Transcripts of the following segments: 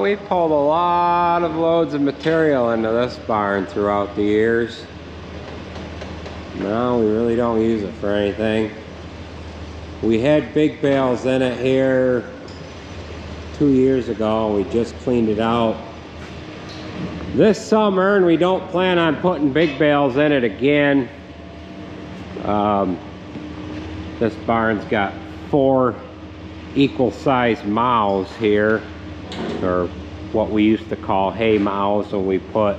we pulled a lot of loads of material into this barn throughout the years. Now we really don't use it for anything. We had big bales in it here 2 years ago. We just cleaned it out this summer, and we don't plan on putting big bales in it again. This barn's got 4 equal-sized mows here, or what we used to call hay mows, and we put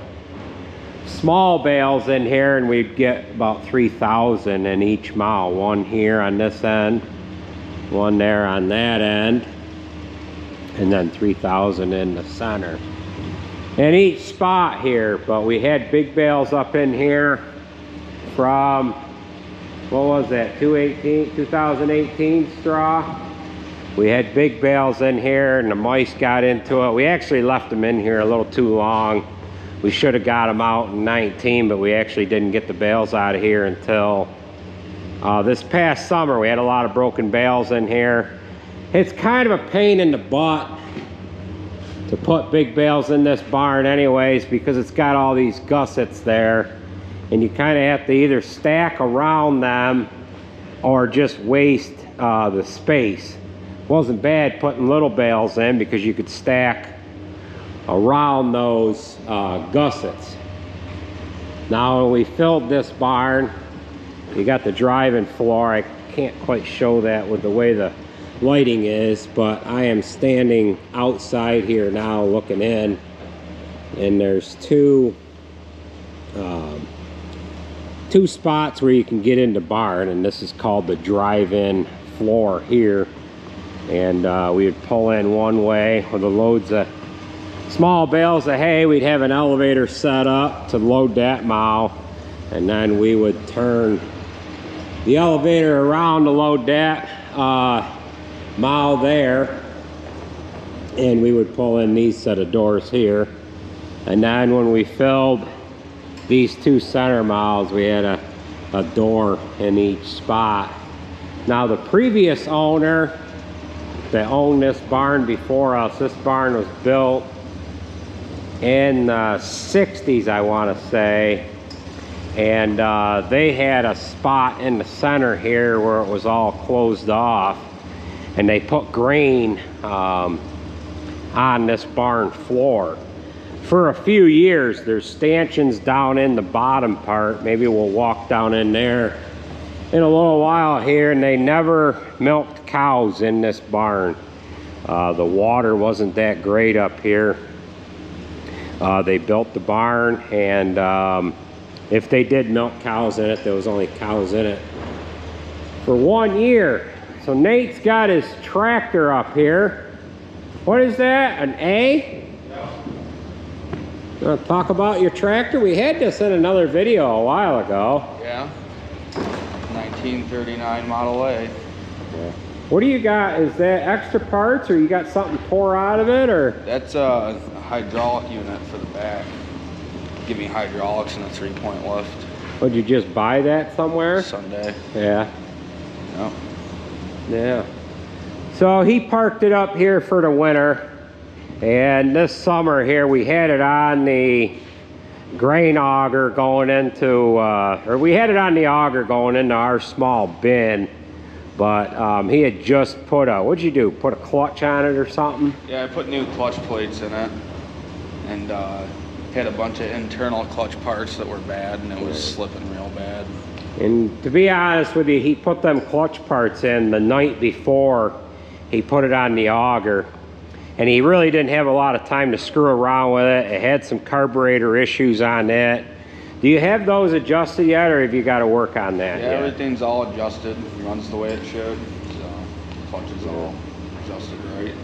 small bales in here, and we'd get about 3,000 in each mow. One here on this end, one there on that end, and then 3,000 in the center in each spot here. But we had big bales up in here from, what was that, 2018 straw. We had big bales in here, and the mice got into it. We actually left them in here a little too long. We should have got them out in 19, but we actually didn't get the bales out of here until this past summer. We had a lot of broken bales in here. It's kind of a pain in the butt to put big bales in this barn anyways, because it's got all these gussets there, and you kind of have to either stack around them or just waste the space. Wasn't bad putting little bales in because you could stack around those gussets. Now when we filled this barn, you got the driving floor. I can't quite show that with the way the lighting is, but I am standing outside here now looking in, and there's two spots where you can get into barn, and this is called the drive-in floor here. And we would pull in one way with the loads of small bales of hay. We'd have an elevator set up to load that mow, and then we would turn the elevator around to load that mow there, and we would pull in these set of doors here. And then when we filled these 2 center mows, we had a door in each spot. Now the previous owner that owned this barn before us, this barn was built in the 60s, I want to say, and they had a spot in the center here where it was all closed off, and they put grain on this barn floor. For a few years, there's stanchions down in the bottom part. Maybe we'll walk down in there in a little while here, and they never milked cows in this barn. The water wasn't that great up here. They built the barn, and if they did milk cows in it, there was only cows in it for 1 year. So Nate's got his tractor up here. What is that, an A? Yeah. You want to talk about your tractor? We had this in another video a while ago. Yeah. 1939 Model A. Yeah. What do you got? Is that extra parts, or you got something tore out of it, or? That's a hydraulic unit for the back. Give me hydraulics and a 3-point lift. Would you just buy that somewhere? Sunday. Yeah. Yep. Yeah. So he parked it up here for the winter, and this summer here we had it on the grain auger going into, or we had it on the auger going into our small bin, but he had just put a, what'd you do, put a clutch on it or something? Yeah, I put new clutch plates in it, and had a bunch of internal clutch parts that were bad, and it was slipping real bad. And to be honest with you, he put them clutch parts in the night before he put it on the auger, and he really didn't have a lot of time to screw around with it. It had some carburetor issues on it. Do you have those adjusted yet, or have you got to work on that Yeah, yet? everything's all adjusted. It runs the way it should. So clutch is all adjusted right.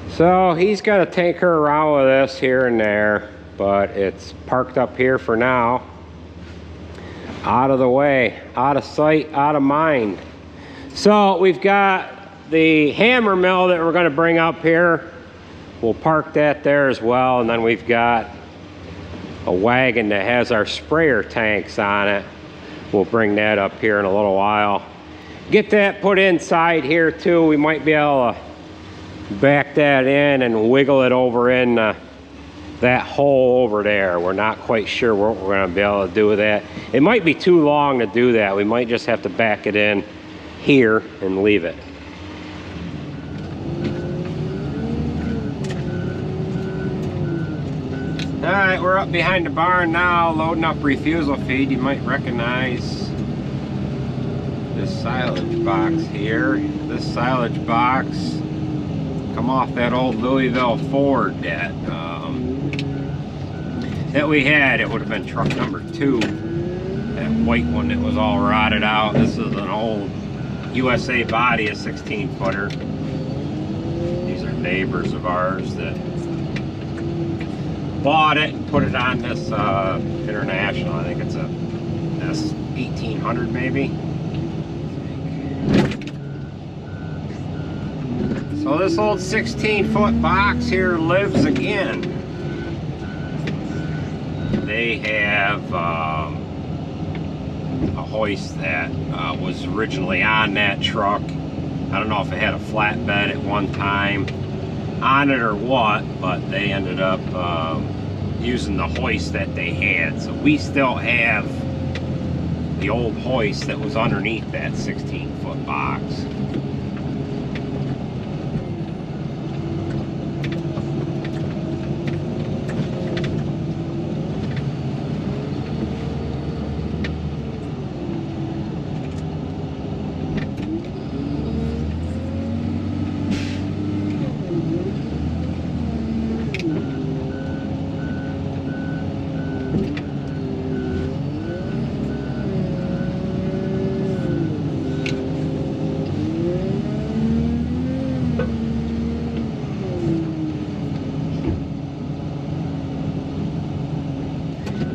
So he's got to tinker around with this here and there, but it's parked up here for now. Out of the way, out of sight, out of mind. So we've got the hammer mill that we're going to bring up here. We'll park that there as well, and then we've got a wagon that has our sprayer tanks on it. We'll bring that up here in a little while. Get that put inside here too. We might be able to back that in and wiggle it over in that hole over there. We're not quite sure what we're going to be able to do with that. It might be too long to do that. We might just have to back it in here and leave it. All right, we're up behind the barn now, loading up refusal feed. You might recognize this silage box here. This silage box come off that old Louisville Ford that we had. It would have been truck number 2, that white one that was all rotted out. This is an old USA body, a 16-footer. These are neighbors of ours that bought it and put it on this International. I think it's a S1800 maybe. So this old 16-foot box here lives again. They have a hoist that was originally on that truck. I don't know if it had a flatbed at one time on it or what, but they ended up using the hoist that they had. So we still have the old hoist that was underneath that 16-foot box.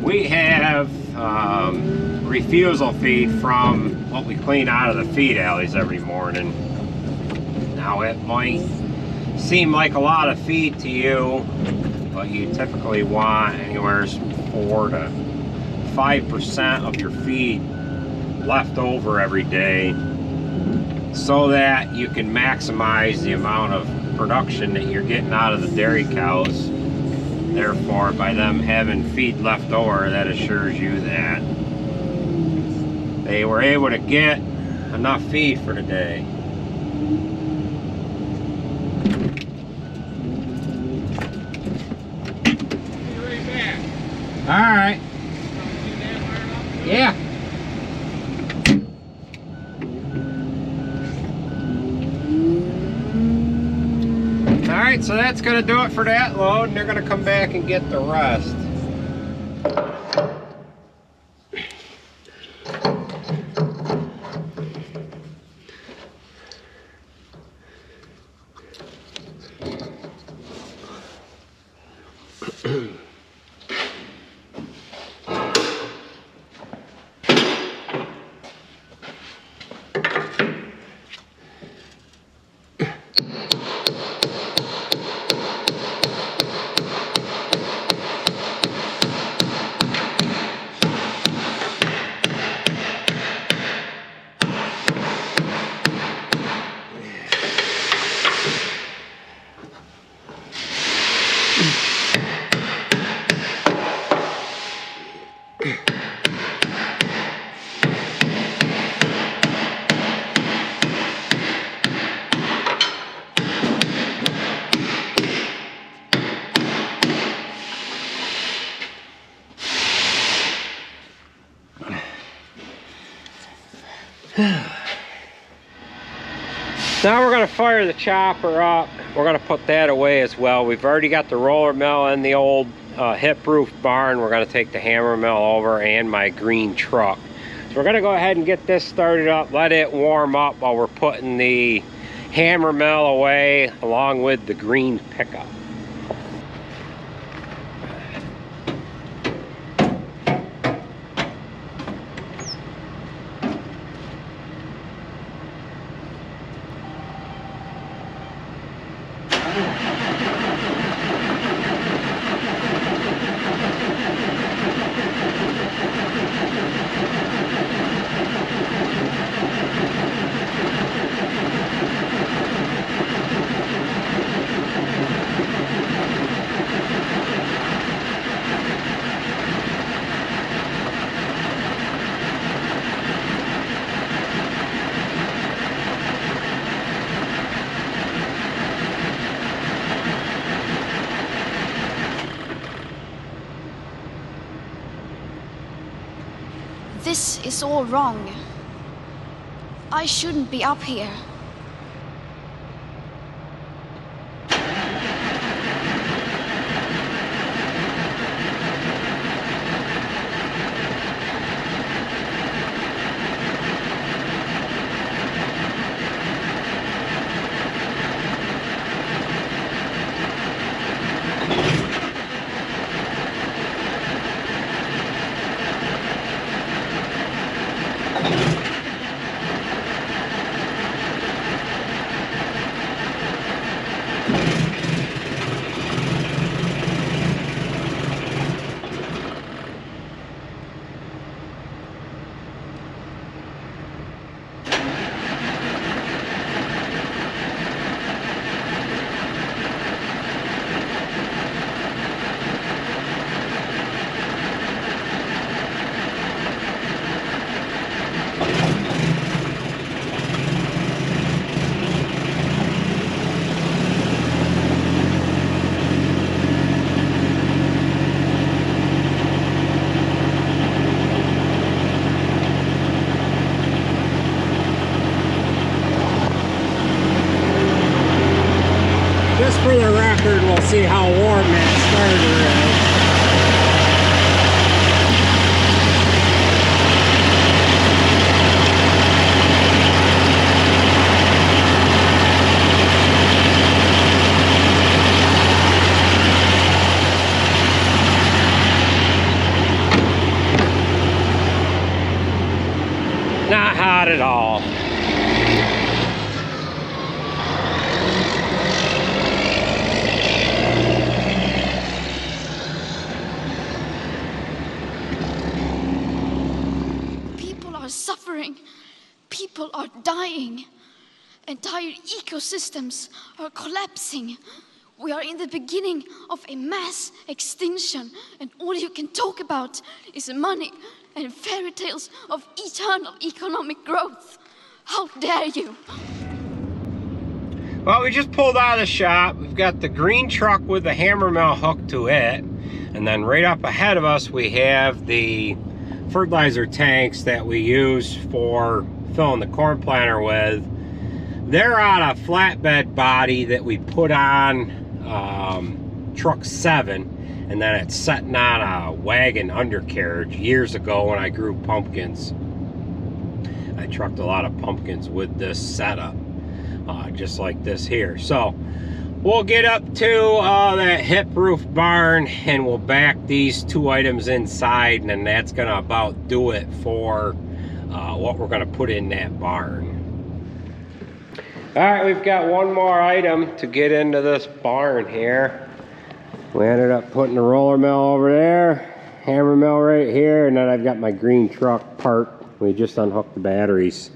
We have refusal feed from what we clean out of the feed alleys every morning. Now it might seem like a lot of feed to you, but you typically want anywhere from 4 to 5% of your feed left over every day so that you can maximize the amount of production that you're getting out of the dairy cows. Therefore, by them having feed left over, that assures you that they were able to get enough feed for the day. Be right back. All right. Yeah. Alright, so that's going to do it for that load, and they're going to come back and get the rest. Now we're going to fire the chopper up. We're going to put that away as well. We've already got the roller mill in the old hip-roof barn. We're going to take the hammer mill over and my green truck. So we're going to go ahead and get this started up, let it warm up while we're putting the hammer mill away along with the green pickup. This is all wrong. I shouldn't be up here. Just for the record, we'll see how warm that starter is. Not hot at all. People are suffering. People are dying. Entire ecosystems are collapsing. We are in the beginning of a mass extinction, and all you can talk about is money and fairy tales of eternal economic growth. How dare you? Well, we just pulled out of the shop. We've got the green truck with the hammer mill hooked to it. And then right up ahead of us, we have the fertilizer tanks that we use for filling the corn planter with. They're on a flatbed body that we put on truck 7. And then it's sitting on a wagon undercarriage years ago when I grew pumpkins. I trucked a lot of pumpkins with this setup, just like this here. So we'll get up to that hip roof barn and we'll back these 2 items inside, and then that's gonna about do it for what we're gonna put in that barn. All right, we've got one more item to get into this barn here. We ended up putting the roller mill over there, hammer mill right here, and then I've got my green truck parked. We just unhooked the batteries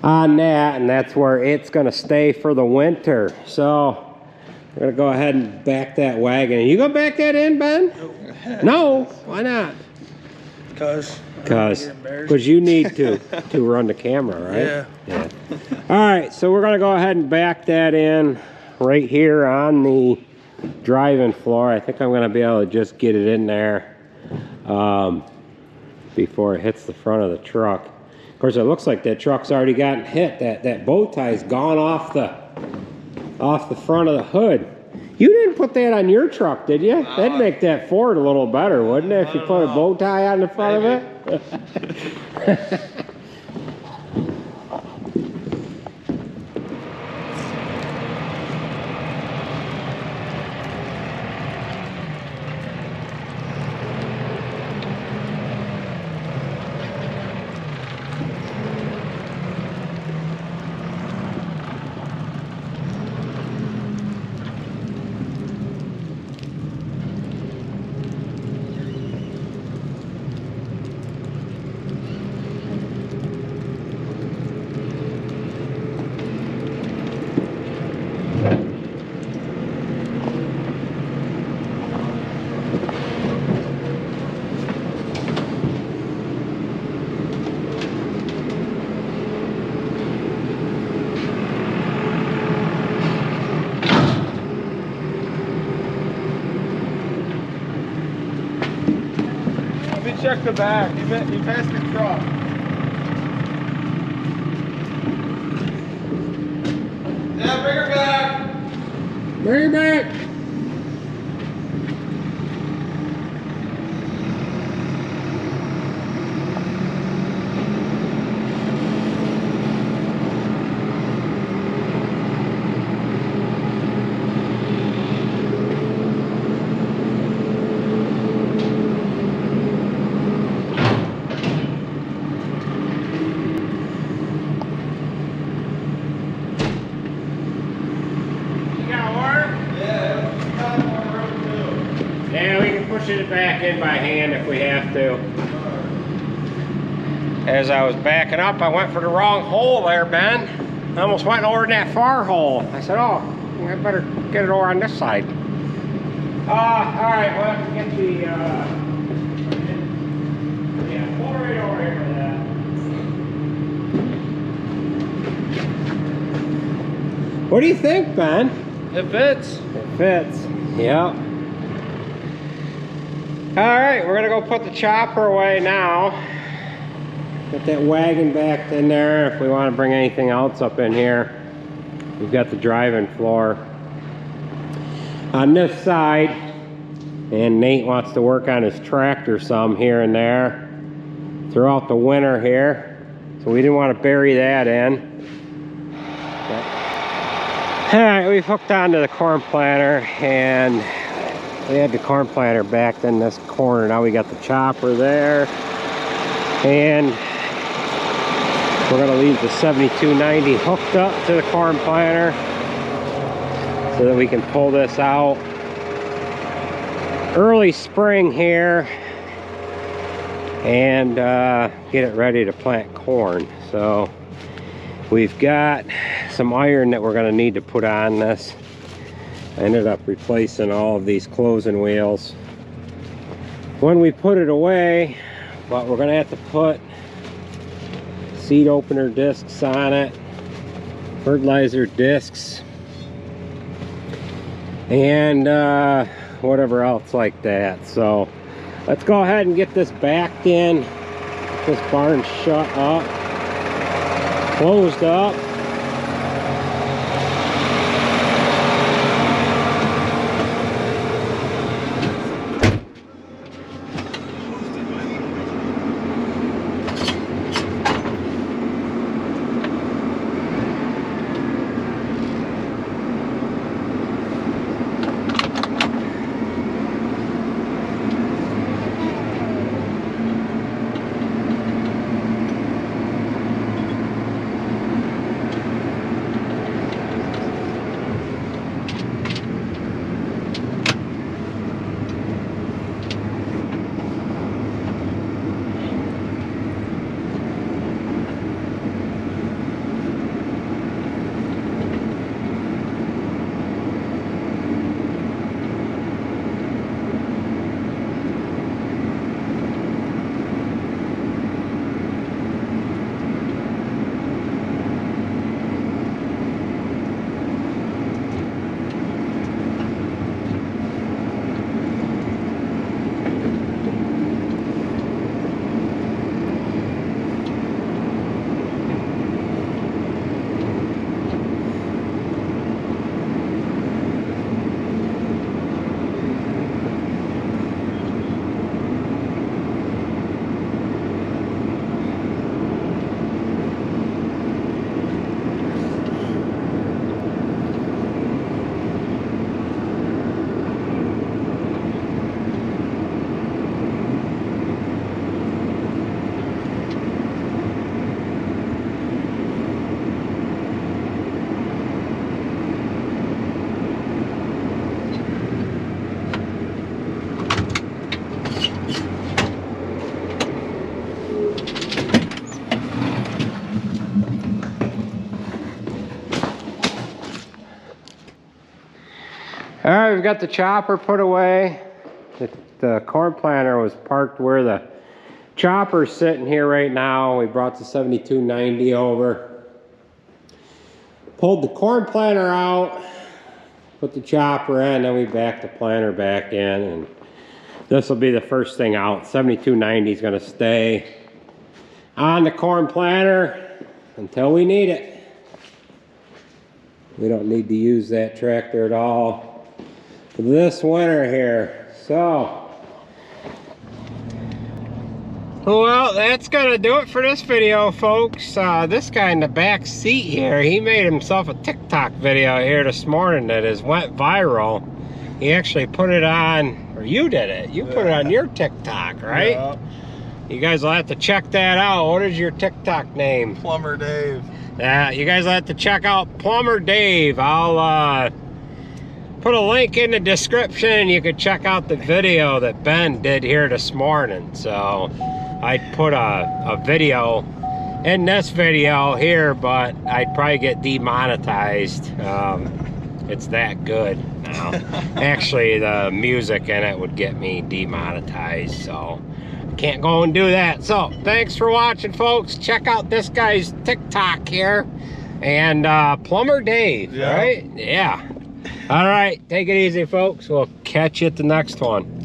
on that, and that's where it's gonna stay for the winter. So we're gonna go ahead and back that wagon. You gonna back that in, Ben? No, why not? Because you need to run the camera, right? Yeah. All right, so we're gonna go ahead and back that in right here on the driving floor. I think I'm gonna be able to just get it in there before it hits the front of the truck. Of course, it looks like that truck's already gotten hit. That bow tie's gone off the front of the hood. You didn't put that on your truck, did you? That'd make that Ford a little better, wouldn't it, if you put a bow tie on the front of it? Let me check the back. You passed the truck. Yeah, bring her back. Bring her back. Yeah, we can push it back in by hand if we have to. As I was backing up, I went for the wrong hole there, Ben. I almost went over in that far hole. I said, oh, I better get it over on this side. All right, we'll have to get the, yeah, pull right over here for that. What do you think, Ben? It fits. It fits, yep. All right, we're gonna go put the chopper away now. Get that wagon back in there if we want to bring anything else up in here. We've got the driving floor on this side, and Nate wants to work on his tractor some here and there throughout the winter here, so we didn't want to bury that in. All right, we've hooked onto the corn planter, and we had the corn planter backed in this corner. Now we got the chopper there, and we're gonna leave the 7290 hooked up to the corn planter so that we can pull this out early spring here and get it ready to plant corn. So we've got some iron that we're gonna need to put on this. I ended up replacing all of these closing wheels when we put it away, but we're gonna have to put seed opener discs on it, fertilizer discs, and whatever else like that. So let's go ahead and get this backed in, get this barn shut up, closed up. All right, we've got the chopper put away. The corn planter was parked where the chopper's sitting here right now. We brought the 7290 over, pulled the corn planter out, put the chopper in, then we backed the planter back in and This will be the first thing out. 7290 is going to stay on the corn planter until we need it. We don't need to use that tractor at all this winter here. So, well, that's gonna do it for this video, folks. This guy in the back seat here, he made himself a TikTok video here this morning that has went viral. He actually put it on, or you did it. You put it on your TikTok, right? Yeah. You guys will have to check that out. What is your TikTok name? Plumber Dave. Yeah, you guys will have to check out Plumber Dave. I'll put a link in the description. You can check out the video that Ben did here this morning. So I'd put a video in this video here, but I'd probably get demonetized. It's that good now. Actually, the music in it would get me demonetized, so can't go and do that. So thanks for watching, folks. Check out this guy's TikTok here, and Plumber Dave, right? Yeah. All right, take it easy, folks. We'll catch you at the next one.